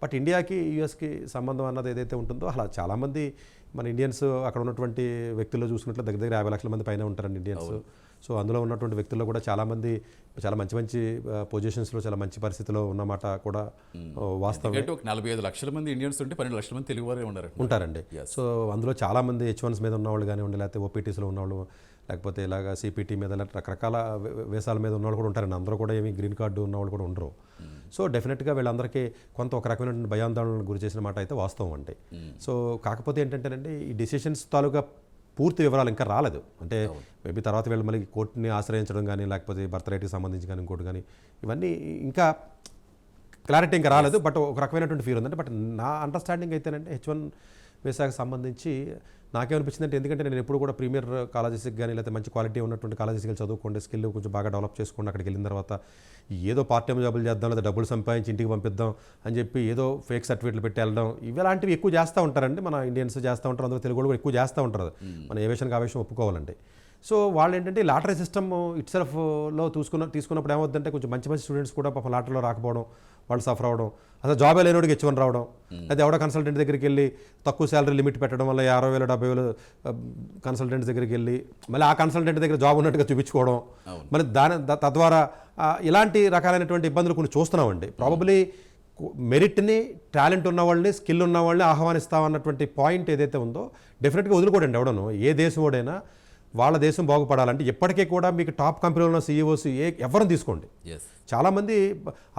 But ఇండియాకి యూఎస్కి సంబంధం అన్నది ఏదైతే ఉంటుందో అలా చాలామంది మన ఇండియన్స్ అక్కడ ఉన్నటువంటి వ్యక్తుల్లో చూసుకున్నట్లు దగ్గర దగ్గర 50 లక్షల మంది పైన ఉంటారండి ఇండియన్స్. సో అందులో ఉన్నటువంటి వ్యక్తుల్లో కూడా చాలామంది చాలా మంచి మంచి పొజిషన్స్లో చాలా మంచి పరిస్థితిలో ఉన్నమాట కూడా వాస్తవం. 45 లక్షల మంది ఇండియన్స్ ఉంటే 12 లక్షల మంది తెలుగు వారే ఉంటారండి. సో అందులో చాలామంది H1s మీద ఉన్నవాళ్ళు కానివ్వండి, లేకపోతే ఓపీటీస్లో ఉన్నవాళ్ళు, లేకపోతే ఇలాగ సిపిటీ మీద రకరకాల వేసాల మీద ఉన్నవాళ్ళు కూడా ఉంటారండి. అందరూ కూడా ఏమి గ్రీన్ కార్డు ఉన్నవాళ్ళు కూడా ఉండరు. సో డెఫినెట్గా వీళ్ళందరికీ కొంత ఒక రకమైనటువంటి భయాందోళనకు గురి చేసిన మాట అయితే వాస్తవం అండి. సో కాకపోతే ఏంటంటేనండి ఈ డిసిషన్స్ తాలూకా పూర్తి వివరాలు ఇంకా రాలేదు. అంటే మేబీ తర్వాత వీళ్ళు మళ్ళీ కోర్టుని ఆశ్రయించడం కానీ, లేకపోతే బర్త్ రైట్కి సంబంధించి కానీ ఇంకోటి కానీ ఇవన్నీ ఇంకా క్లారిటీ ఇంకా రాలేదు. బట్ ఒక రకమైనటువంటి ఫీల్ ఉందంటే, బట్ నా అండర్స్టాండింగ్ అయితేనంటే H1 వీసాకి సంబంధించి నాకేమనిపించింది అంటే, ఎందుకంటే నేను ఎప్పుడు కూడా ప్రీమియర్ కాలేజెస్కి కానీ లేకపోతే మంచి క్వాలిటీ ఉన్నటువంటి కాలేజెస్కి వెళ్ళి చదువుకోండి, స్కిల్ కొంచెం బాగా డెవలప్ చేసుకోండి, అక్కడికి వెళ్ళిన తర్వాత ఏదో పార్ట్ టైం జాబులు చేద్దాం లేదా డబ్బులు సంపాదించి ఇంటికి పంపిద్దాం అని చెప్పి ఏదో ఫేక్ సర్టిఫికేట్లు పెట్టి వెళ్ళడం ఇలాంటివి ఎక్కువ చేస్తూ ఉంటారండి. మన ఇండియన్స్ చేస్తూ ఉంటారు, అందులో తెలుగు కూడా ఎక్కువ చేస్తూ ఉంటారు. మన ఏవేషన్కి ఆవేశం ఒప్పుకోవాలండి. సో వాళ్ళు ఏంటంటే లాటరీ సిస్టమ్ ఇట్ సెల్ఫ్లో తీసుకున్నప్పుడు ఏమవుతుందంటే కొంచెం మంచి మంచి స్టూడెంట్స్ కూడా పాపం లాటరీలో రాకపోవడం, వాళ్ళు సఫర్ అవ్వడం, అసలు జాబే లేనివాడికి H1 రావడం, లేదా ఎవడో కన్సల్టెంట్ దగ్గరికి వెళ్ళి తక్కువ శాలరీ లిమిట్ పెట్టడం వల్ల 60,000 70,000 కన్సల్టెంట్ దగ్గరికి వెళ్ళి మళ్ళీ ఆ కన్సల్టెంట్ దగ్గర జాబ్ ఉన్నట్టుగా చూపించుకోవడం, మళ్ళీ తద్వారా ఇలాంటి రకాలైనటువంటి ఇబ్బందులు కొన్ని చూస్తున్నామండి. ప్రాబబ్లీ మెరిట్ని, టాలెంట్ ఉన్న వాళ్ళని, స్కిల్ ఉన్న వాళ్ళని ఆహ్వానిస్తామన్నటువంటి పాయింట్ ఏదైతే ఉందో డెఫినెట్గా వదులుకోడండి ఎవడను. ఏ దేశం వాడైనా వాళ్ళ దేశం బాగుపడాలంటే ఎప్పటికీ కూడా మీకు టాప్ కంపెనీలో ఉన్న సీఈఓస్ ఎవరిని తీసుకోండి. చాలామంది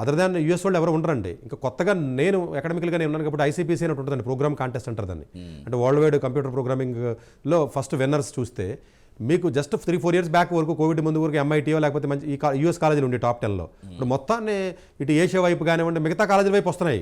అదర్ దాన్ యూఎస్ వాళ్ళు ఎవరు ఉండరండి. ఇంకా కొత్తగా నేను అకాడమికల్గా నేను ఉన్నాను కాబట్టి ICPC అని ఉంటుందండి, ప్రోగ్రామ్ కాంటెస్ట్ అంటారు దాన్ని. అంటే వరల్డ్ వైడ్ కంప్యూటర్ ప్రోగ్రామింగ్లో ఫస్ట్ విన్నర్స్ చూస్తే మీకు జస్ట్ 3-4 ఇయర్స్ బ్యాక్ వరకు కోవిడ్ ముందు వరకు MITయో లేకపోతే మంచి ఈ US కాలేజీలు ఉండే టాప్ 10లో ఇప్పుడు మొత్తాన్ని ఇటు ఏషియా వైపు కానివ్వండి మిగతా కాలేజీల వైపు వస్తున్నాయి.